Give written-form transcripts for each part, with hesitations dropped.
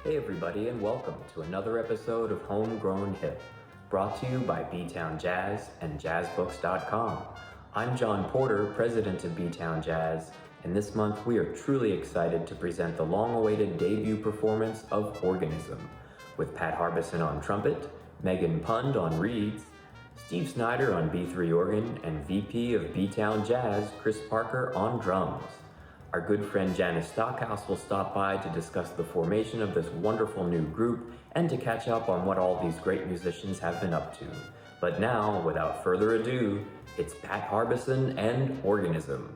Hey everybody, and welcome to another episode of Homegrown Hip, brought to you by B-Town Jazz and jazzbooks.com. I'm John Porter, president of B-Town Jazz, and this month we are truly excited to present the long-awaited debut performance of Organism, with Pat Harbison on trumpet, Meghan Pund on reeds, Steve Snyder on B3 organ, and VP of B-Town Jazz, Chris Parker, on drums. Our good friend Janis Stockhouse will stop by to discuss the formation of this wonderful new group and to catch up on what all these great musicians have been up to. But now, without further ado, it's Pat Harbison and Organism.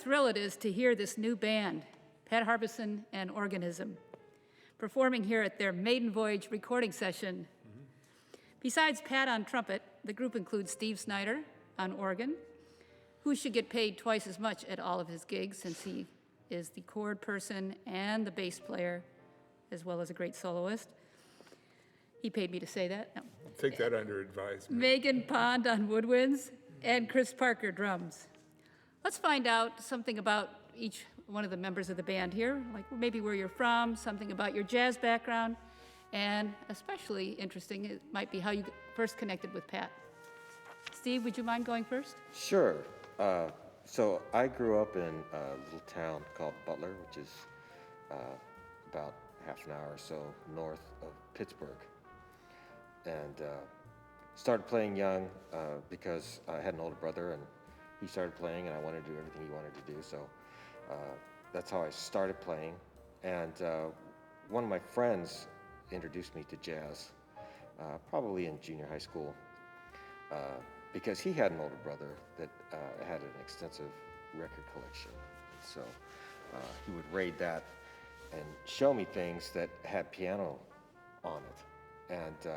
thrill it is to hear this new band, Pat Harbison and Organism, performing here at their maiden voyage recording session. Besides Pat on trumpet, the group includes Steve Snyder on organ, who should get paid twice as much at all of his gigs since he is the chord person and the bass player, as well as a great soloist. He paid me to say that. No. Take that under advisement. Meghan Pund on woodwinds, and Chris Parker drums. Let's find out something about each one of the members of the band here, like maybe where you're from, something about your jazz background, and especially interesting, it might be how you first connected with Pat. Steve, would you mind going first? Sure. So I grew up in a little town called Butler, which is about half an hour or so north of Pittsburgh. And started playing young because I had an older brother and he started playing and I wanted to do everything he wanted to do. So that's how I started playing. And one of my friends introduced me to jazz, probably in junior high school, because he had an older brother that had an extensive record collection. So he would raid that and show me things that had piano on it. And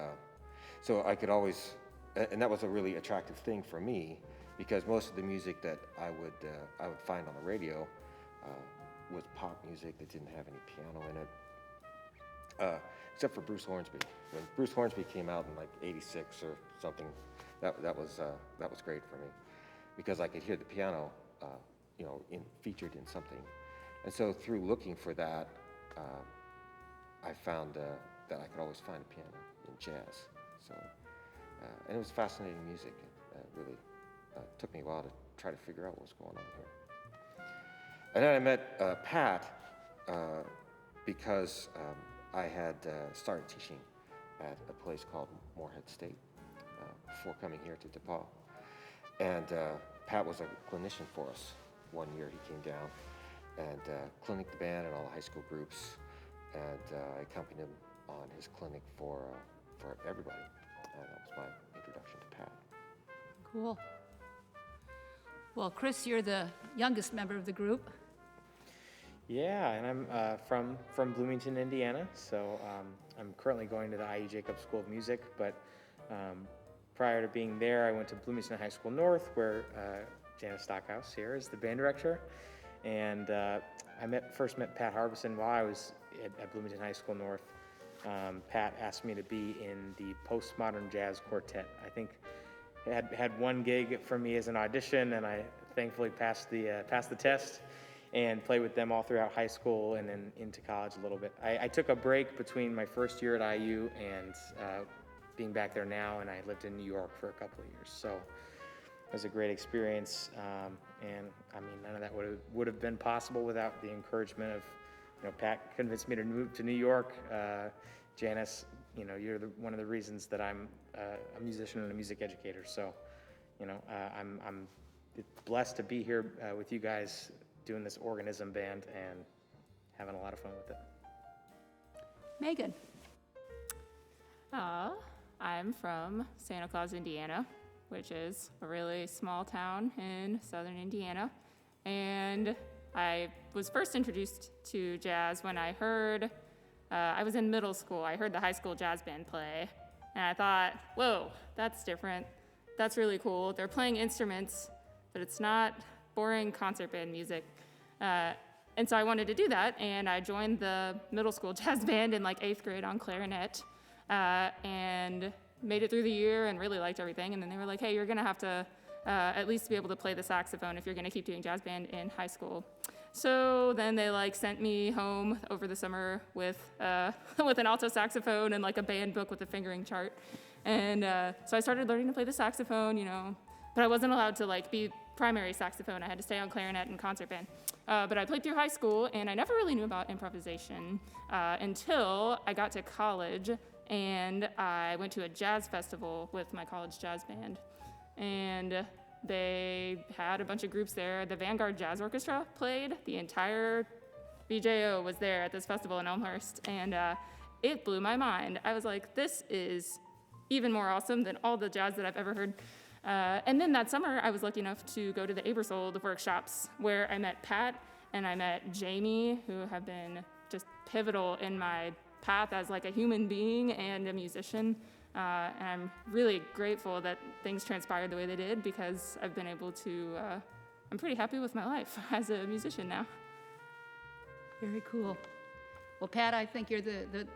so I could always, and that was a really attractive thing for me, because most of the music that I would find on the radio was pop music that didn't have any piano in it, except for Bruce Hornsby. When Bruce Hornsby came out in like '86 or something, that was great for me, because I could hear the piano, featured in something. And so through looking for that, I found that I could always find a piano in jazz. So, and it was fascinating music. It really took me a while to try to figure out what was going on here. And then I met Pat because I had started teaching at a place called Morehead State before coming here to DePaul. And Pat was a clinician for us. One year he came down and clinicked the band and all the high school groups, and I accompanied him on his clinic for everybody. That was my introduction to Pat. Cool. Well, Chris, you're the youngest member of the group. Yeah, and I'm from Bloomington, Indiana, so I'm currently going to the IU Jacobs School of Music, but prior to being there, I went to Bloomington High School North, where Janis Stockhouse here is the band director, and I first met Pat Harbison while I was at Bloomington High School North. Pat asked me to be in the postmodern jazz quartet. I think had one gig for me as an audition, and I thankfully passed the test and played with them all throughout high school and then into college a little bit. I took a break between my first year at IU and being back there now, and I lived in New York for a couple of years. So it was a great experience, and I mean, none of that would have been possible without the encouragement of, Pat convinced me to move to New York. Janis, you're one of the reasons that I'm a musician and a music educator. So, I'm blessed to be here with you guys doing this Organism band and having a lot of fun with it. Meghan. I'm from Santa Claus, Indiana, which is a really small town in southern Indiana. And I was first introduced to jazz when I heard, I was in middle school, I heard the high school jazz band play. And I thought, whoa, that's different. That's really cool. They're playing instruments, but it's not boring concert band music. And so I wanted to do that, and I joined the middle school jazz band in like 8th grade on clarinet, and made it through the year and really liked everything. And then they were like, hey, you're gonna have to at least be able to play the saxophone if you're gonna keep doing jazz band in high school. So then they sent me home over the summer with an alto saxophone and a band book with a fingering chart. And so I started learning to play the saxophone, but I wasn't allowed to be primary saxophone. I had to stay on clarinet and concert band. But I played through high school, and I never really knew about improvisation until I got to college, and I went to a jazz festival with my college jazz band. And they had a bunch of groups there. The Vanguard Jazz Orchestra played. The entire VJO was there at this festival in Elmhurst, and it blew my mind. I was like, this is even more awesome than all the jazz that I've ever heard. And then that summer, I was lucky enough to go to the Abersold workshops, where I met Pat and I met Jamie, who have been just pivotal in my path as like a human being and a musician. And I'm really grateful that things transpired the way they did, because I've been able to, I'm pretty happy with my life as a musician now. Very cool. Well, Pat, I think you're the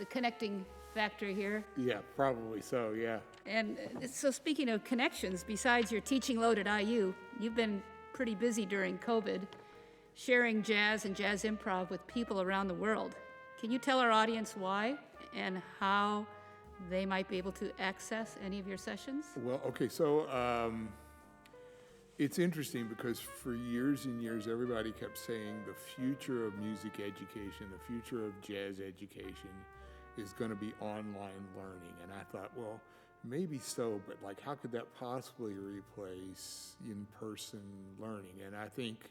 connecting factor here. Yeah, probably so, yeah. And so speaking of connections, besides your teaching load at IU, you've been pretty busy during COVID, sharing jazz and jazz improv with people around the world. Can you tell our audience why and how they might be able to access any of your sessions? Well, okay, so it's interesting because for years and years, everybody kept saying the future of music education, the future of jazz education is going to be online learning. And I thought, well, maybe so, but like, how could that possibly replace in-person learning? And I think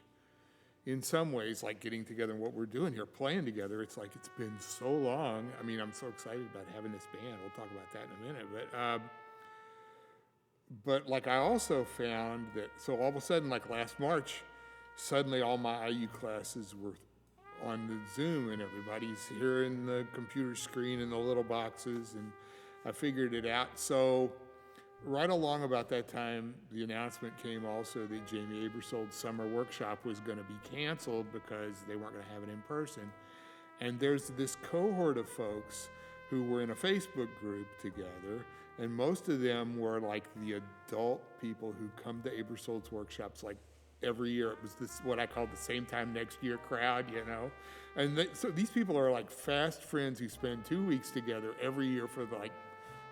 in some ways, like getting together and what we're doing here, playing together, it's like it's been so long. I mean, I'm so excited about having this band. We'll talk about that in a minute. But like I also found that, so all of a sudden, like last March, suddenly all my IU classes were on the Zoom and everybody's hearing the computer screen and the little boxes, and I figured it out. So right along about that time, the announcement came also that Jamie Abersold's summer workshop was going to be canceled because they weren't going to have it in person. And there's this cohort of folks who were in a Facebook group together, and most of them were like the adult people who come to Abersold's workshops like every year. It was this, what I call the same time next year crowd, you know? And so these people are like fast friends who spend 2 weeks together every year for like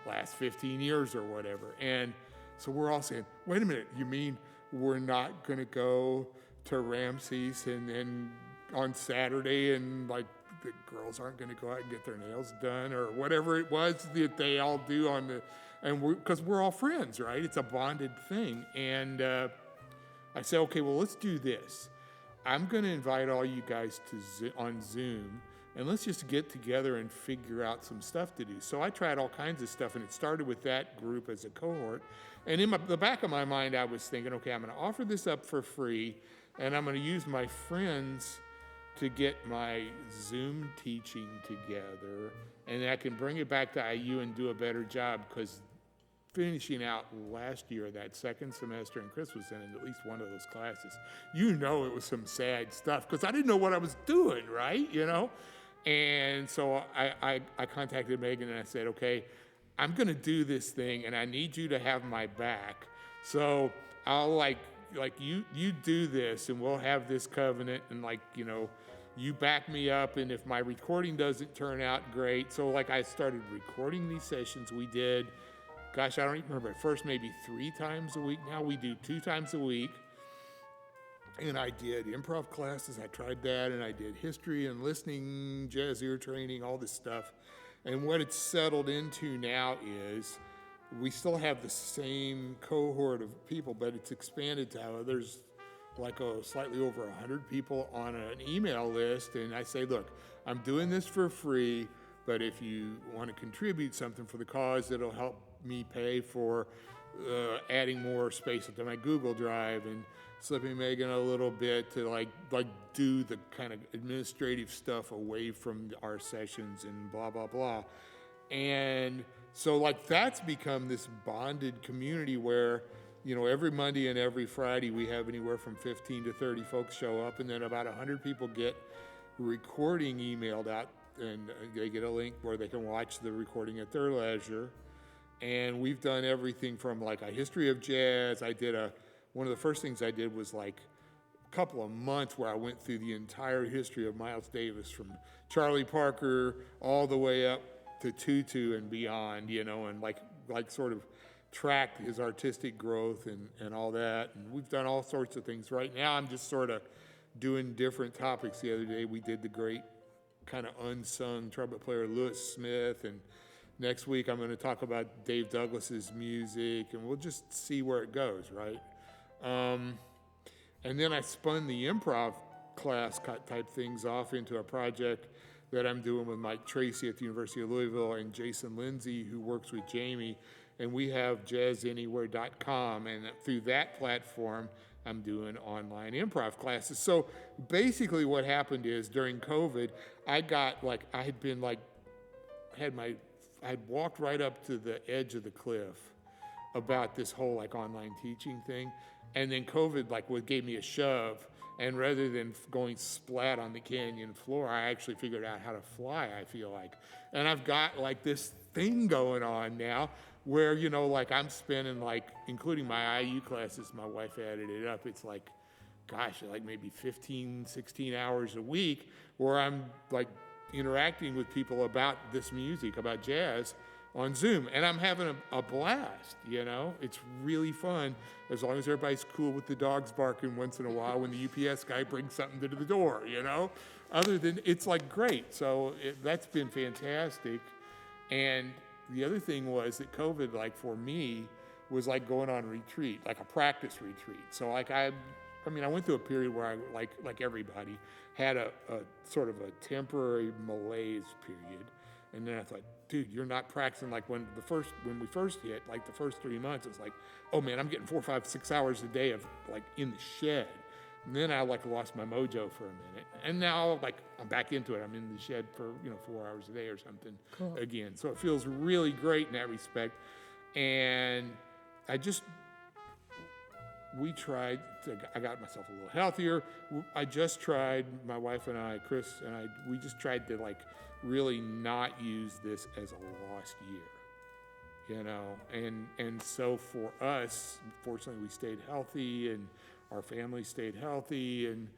last 15 years or whatever. And so we're all saying, wait a minute, you mean we're not gonna go to Ramses and then on Saturday and like the girls aren't gonna go out and get their nails done or whatever it was that they all do on the, and because we're all friends, right? It's a bonded thing. And I said, okay, well, let's do this. I'm gonna invite all you guys to on Zoom, and let's just get together and figure out some stuff to do. So I tried all kinds of stuff, and it started with that group as a cohort. And in the back of my mind, I was thinking, okay, I'm gonna offer this up for free, and I'm gonna use my friends to get my Zoom teaching together, and I can bring it back to IU and do a better job, because finishing out last year, that second semester, and Chris was in at least one of those classes, you know it was some sad stuff, because I didn't know what I was doing, right, you know? And so I contacted Meghan and I said, okay, I'm gonna do this thing and I need you to have my back. So I'll like you do this and we'll have this covenant, and like, you know, you back me up, and if my recording doesn't turn out great. So like I started recording these sessions. We did, gosh, I don't even remember, at first maybe 3 times a week. Now we do 2 times a week. And I did improv classes, I tried that, and I did history and listening, jazz ear training, all this stuff. And what it's settled into now is we still have the same cohort of people, but it's expanded to how there's like slightly over 100 people on an email list. And I say, look, I'm doing this for free, but if you want to contribute something for the cause, it'll help me pay for adding more space into my Google Drive and slipping Meghan a little bit to like do the kind of administrative stuff away from our sessions and blah, blah, blah. And so like that's become this bonded community where, you know, every Monday and every Friday we have anywhere from 15 to 30 folks show up, and then about 100 people get recording emailed out, and they get a link where they can watch the recording at their leisure. And we've done everything from like a history of jazz. One of the first things I did was like a couple of months where I went through the entire history of Miles Davis from Charlie Parker all the way up to Tutu and beyond, you know, and like sort of tracked his artistic growth and all that. And we've done all sorts of things. Right now I'm just sort of doing different topics. The other day we did the great kind of unsung trumpet player Lewis Smith, and next week I'm going to talk about Dave Douglas's music, and we'll just see where it goes, right? And then I spun the improv class type things off into a project that I'm doing with Mike Tracy at the University of Louisville and Jason Lindsay, who works with Jamie. and we have jazzanywhere.com, and through that platform, I'm doing online improv classes. So basically what happened is during COVID, I had walked right up to the edge of the cliff about this whole like online teaching thing. And then COVID gave me a shove. And rather than going splat on the canyon floor, I actually figured out how to fly, I feel like. And I've got like this thing going on now where, I'm spending including my IU classes, my wife added it up, it's maybe 15, 16 hours a week where I'm interacting with people about this music, about jazz on Zoom. And I'm having a blast, It's really fun as long as everybody's cool with the dogs barking once in a while when the UPS guy brings something to the door, Other than, it's great. So that's been fantastic. And the other thing was that COVID, for me, was going on retreat, a practice retreat. So I went through a period where I, like everybody, had a sort of a temporary malaise period. And then I thought, dude, you're not practicing when we first hit, the first 3 months, it was oh man, I'm getting 4, 5, 6 hours a day of in the shed. And then I lost my mojo for a minute. And now I'm back into it. I'm in the shed for 4 hours a day or something again. So it feels really great in that respect. And I got myself a little healthier. I just tried, my wife and I, Chris and I, we just tried to really not use this as a lost year, and so for us, fortunately we stayed healthy and our family stayed healthy, and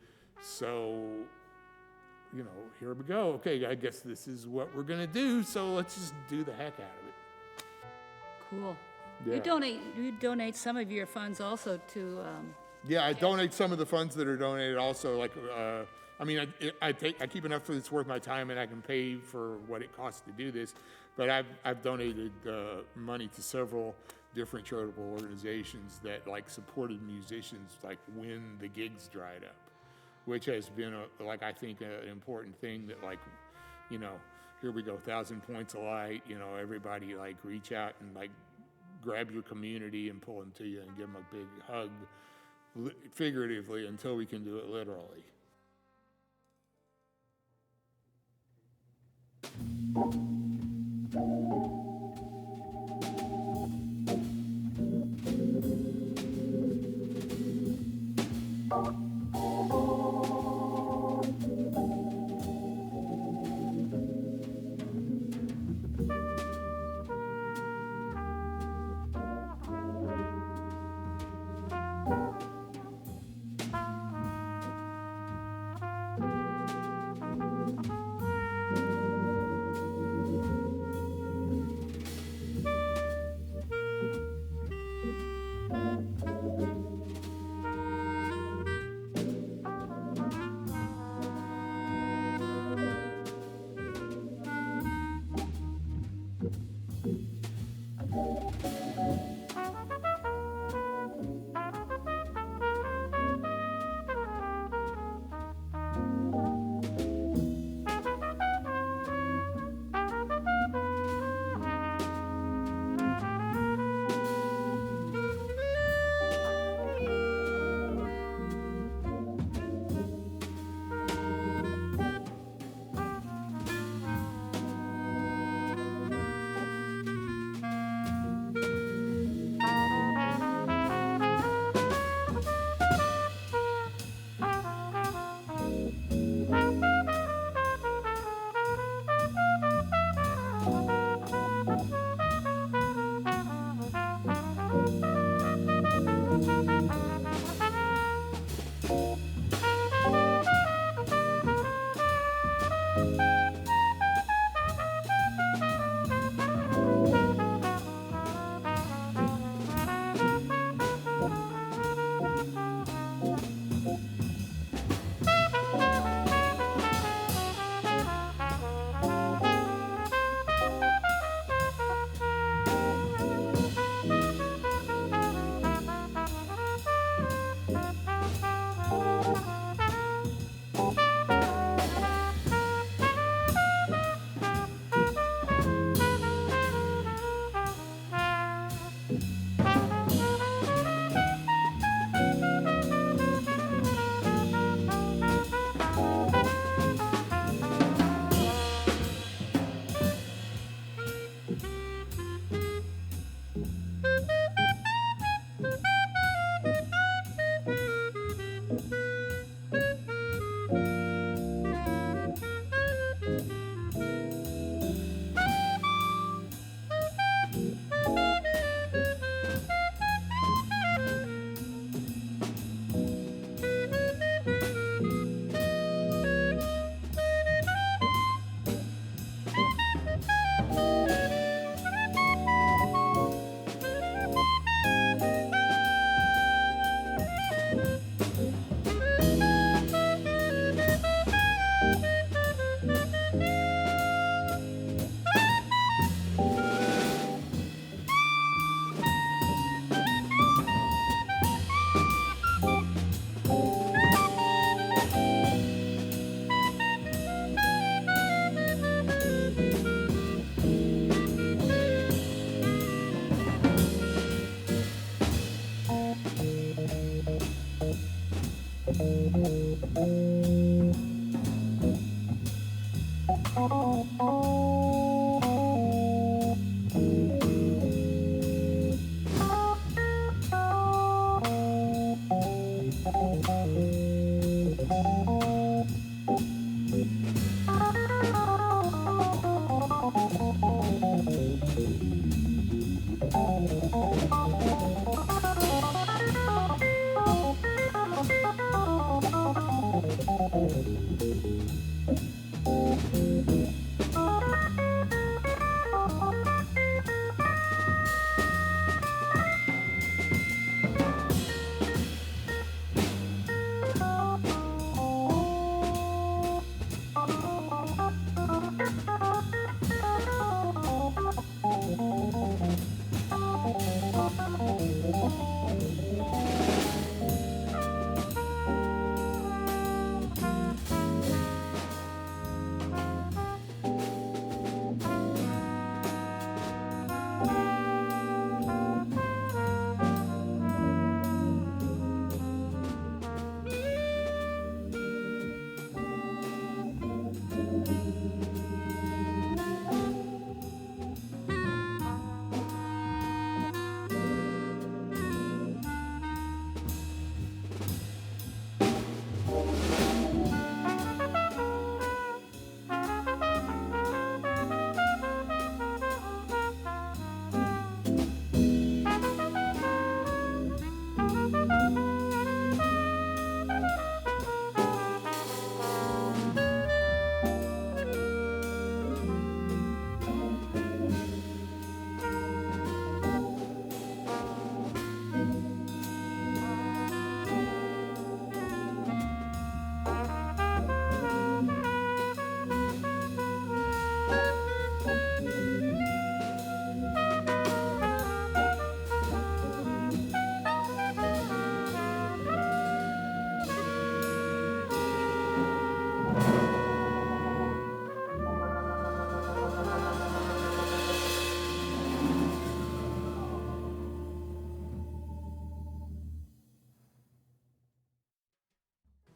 so, here we go. Okay, I guess this is what we're gonna do, so let's just do the heck out of it. Cool. Yeah. You donate some of your funds also to. Yeah, I donate some of the funds that are donated also. I keep enough that it's worth my time, and I can pay for what it costs to do this. But I've donated money to several different charitable organizations that supported musicians when the gigs dried up, which has been I think an important thing that here we go, 1,000 points of light. Everybody reach out and grab your community and pull them to you and give them a big hug, figuratively, until we can do it literally.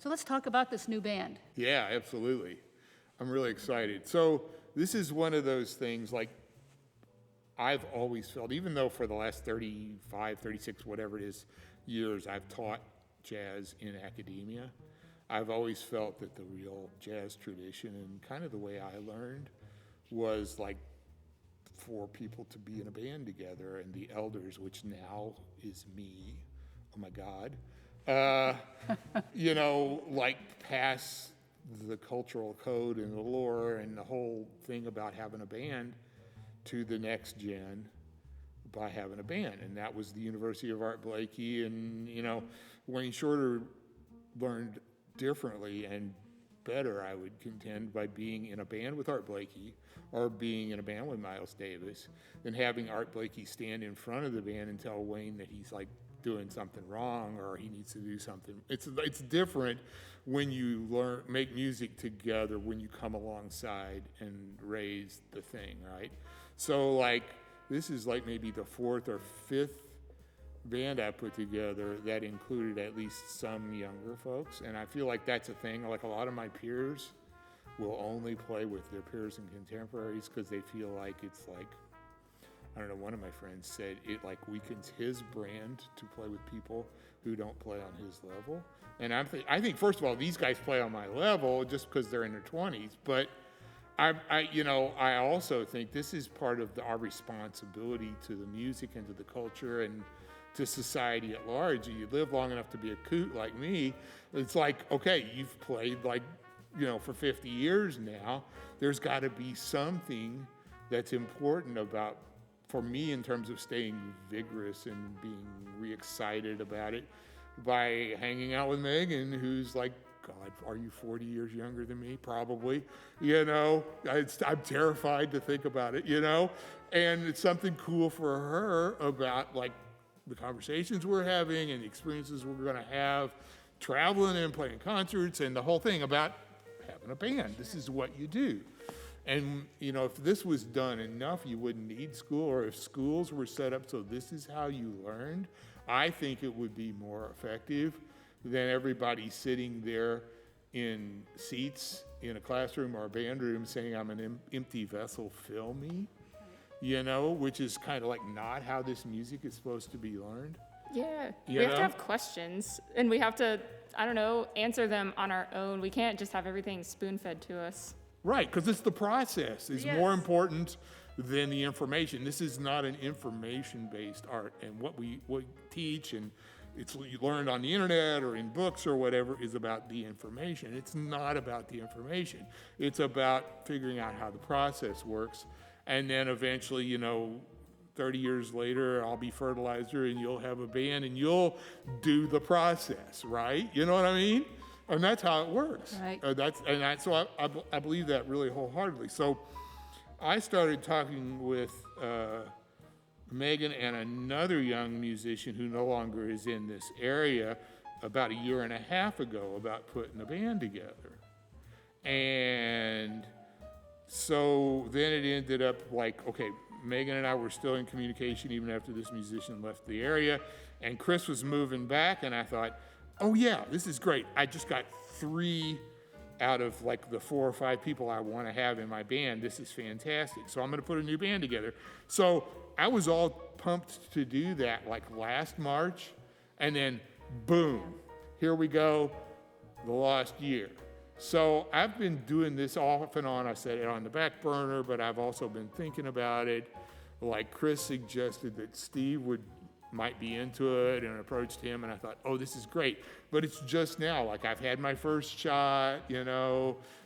So let's talk about this new band. Yeah, absolutely. I'm really excited. So this is one of those things, like, I've always felt, even though for the last 35, 36, whatever it is, years, I've taught jazz in academia, I've always felt that the real jazz tradition and kind of the way I learned was like for people to be in a band together, and the elders, which now is me, oh my God, you know, like pass the cultural code and the lore and the whole thing about having a band to the next gen by having a band. And that was the University of Art Blakey. And, you know, Wayne Shorter learned differently and better, I would contend, by being in a band with Art Blakey or being in a band with Miles Davis than having Art Blakey stand in front of the band and tell Wayne that he's like doing something wrong or he needs to do something. It's different when you make music together, when you come alongside and raise the thing, right? So like, this is like maybe the fourth or fifth band I put together that included at least some younger folks. And I feel like that's a thing. Like a lot of my peers will only play with their peers and contemporaries because they feel like it's like, I don't know, one of my friends said it like weakens his brand to play with people who don't play on his level. And I think first of all, these guys play on my level just because they're in their 20s, but I also think this is part of our responsibility to the music and to the culture and to society at large. You live long enough to be a coot like me. It's like, okay, you've played like, for 50 years now. There's got to be something that's important about, for me, in terms of staying vigorous and being re-excited about it, by hanging out with Meghan, who's like, God, are you 40 years younger than me? Probably. I'm terrified to think about it, and it's something cool for her about like the conversations we're having and the experiences we're going to have traveling and playing concerts and the whole thing about having a band. This is what you do. And, if this was done enough, you wouldn't need school, or if schools were set up so this is how you learned, I think it would be more effective than everybody sitting there in seats in a classroom or a band room saying, I'm an empty vessel, fill me, which is kind of like not how this music is supposed to be learned. Yeah, we have to have questions, and we have to, answer them on our own. We can't just have everything spoon-fed to us. Right, because it's the process is Yes. more important than the information. This is not an information-based art, and what we teach and it's you learned on the internet or in books or whatever is about the information. It's not about the information. It's about figuring out how the process works, and then eventually, 30 years later, I'll be fertilizer and you'll have a band and you'll do the process, right? You know what I mean? And that's how it works. Right. So I believe that really wholeheartedly. So I started talking with Megan and another young musician who no longer is in this area about a year and a half ago about putting a band together. And so then it ended up like, okay, Megan and I were still in communication even after this musician left the area, and Chris was moving back, and I thought, oh yeah, this is great. I just got 3 out of like the 4 or 5 people I want to have in my band. This is fantastic. So I'm going to put a new band together. So I was all pumped to do that like last March, and then boom, here we go, the last year. So I've been doing this off and on. I set it on the back burner, but I've also been thinking about it. Like Chris suggested that Steve might be into it, and approached him, and I thought, oh, this is great. But it's just now, like I've had my first shot,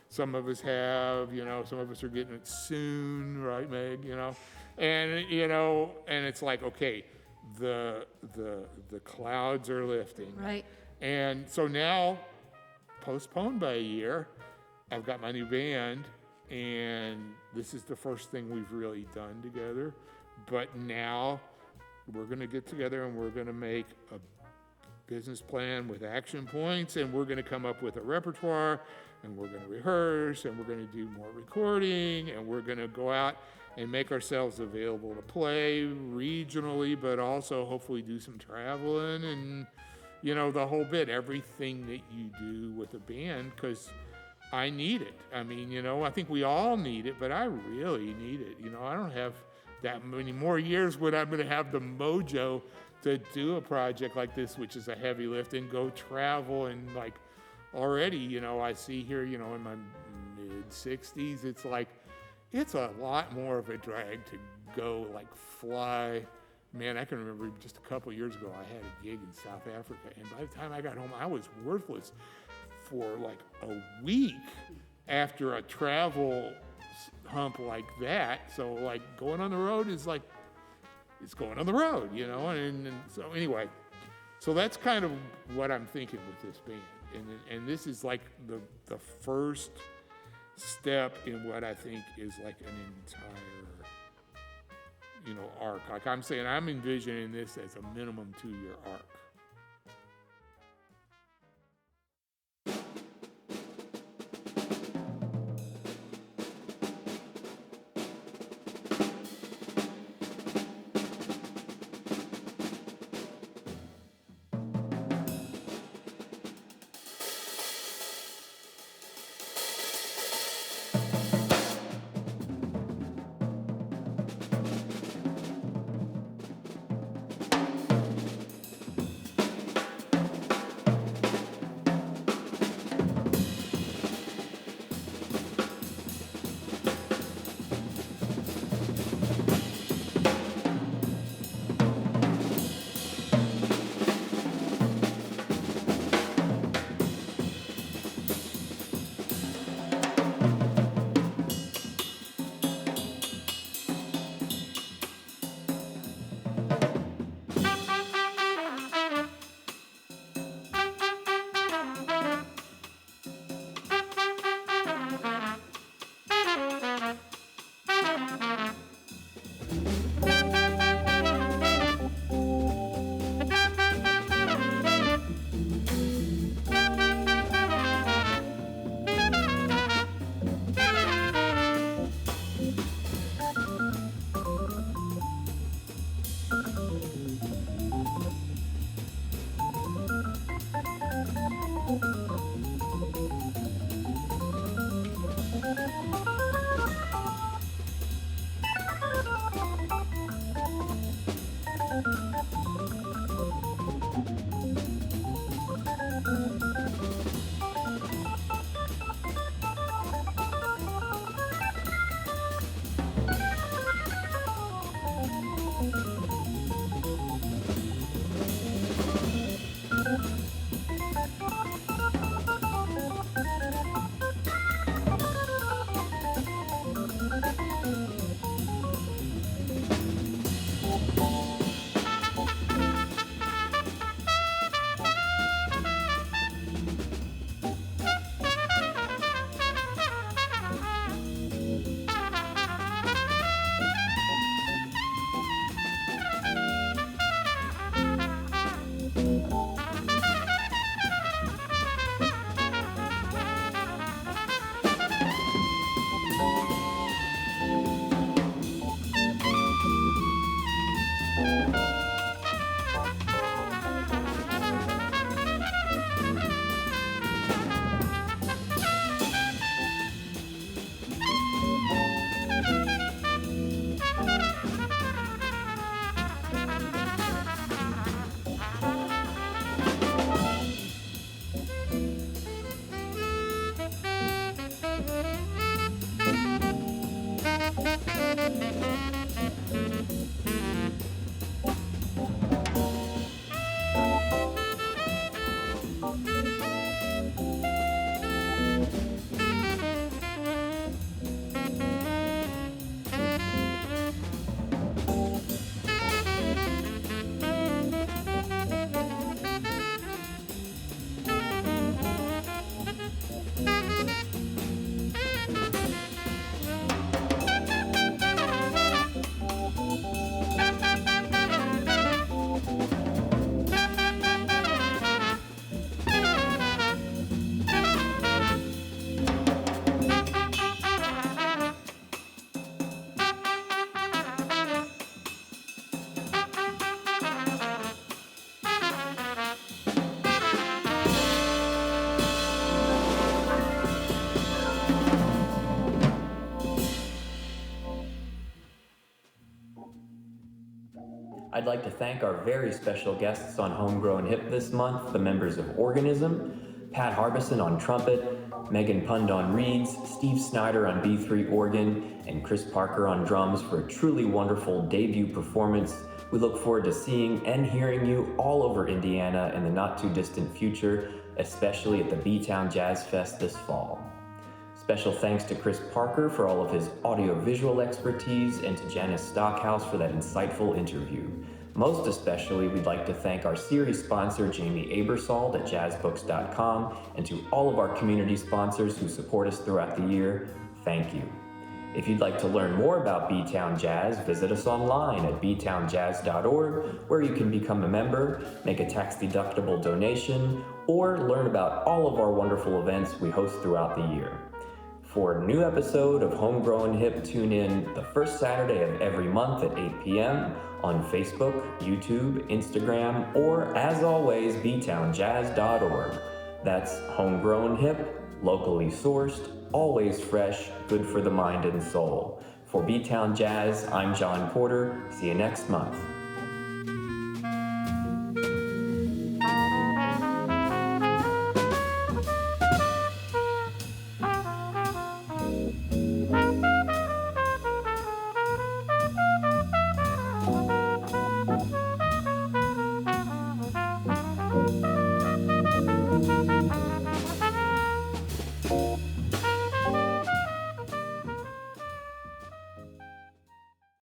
some of us have, some of us are getting it soon, right, Meg, and, and it's like, okay, the clouds are lifting. Right. And so now, postponed by a year, I've got my new band, and this is the first thing we've really done together. But now we're going to get together and we're going to make a business plan with action points, and we're going to come up with a repertoire, and we're going to rehearse, and we're going to do more recording, and we're going to go out and make ourselves available to play regionally, but also hopefully do some traveling and the whole bit, everything that you do with a band, because I need it. I mean, I think we all need it, but I really need it. I don't have that many more years when I'm going to have the mojo to do a project like this, which is a heavy lift, and go travel. And like already, I see here, in my mid-60s, it's like, it's a lot more of a drag to go like fly. Man, I can remember just a couple years ago, I had a gig in South Africa, and by the time I got home, I was worthless for like a week after a travel hump like that. So like going on the road is like, it's going on the road, and so anyway, so that's kind of what I'm thinking with this band. And this is like the first step in what I think is like an entire arc. Like I'm saying, I'm envisioning this as a minimum 2-year arc. I'd like to thank our very special guests on Homegrown Hip this month, the members of Organism, Pat Harbison on trumpet, Meghan Pund on reeds, Steve Snyder on B3 organ, and Chris Parker on drums for a truly wonderful debut performance. We look forward to seeing and hearing you all over Indiana in the not too distant future, especially at the B-Town Jazz Fest this fall. Special thanks to Chris Parker for all of his audiovisual expertise and to Janis Stockhouse for that insightful interview. Most especially, we'd like to thank our series sponsor, Jamie Abersald at jazzbooks.com, and to all of our community sponsors who support us throughout the year. Thank you. If you'd like to learn more about B-Town Jazz, visit us online at btownjazz.org, where you can become a member, make a tax-deductible donation, or learn about all of our wonderful events we host throughout the year. For a new episode of Homegrown Hip, tune in the first Saturday of every month at 8 p.m. on Facebook, YouTube, Instagram, or, as always, btownjazz.org. That's Homegrown Hip, locally sourced, always fresh, good for the mind and soul. For B-Town Jazz, I'm John Porter. See you next month.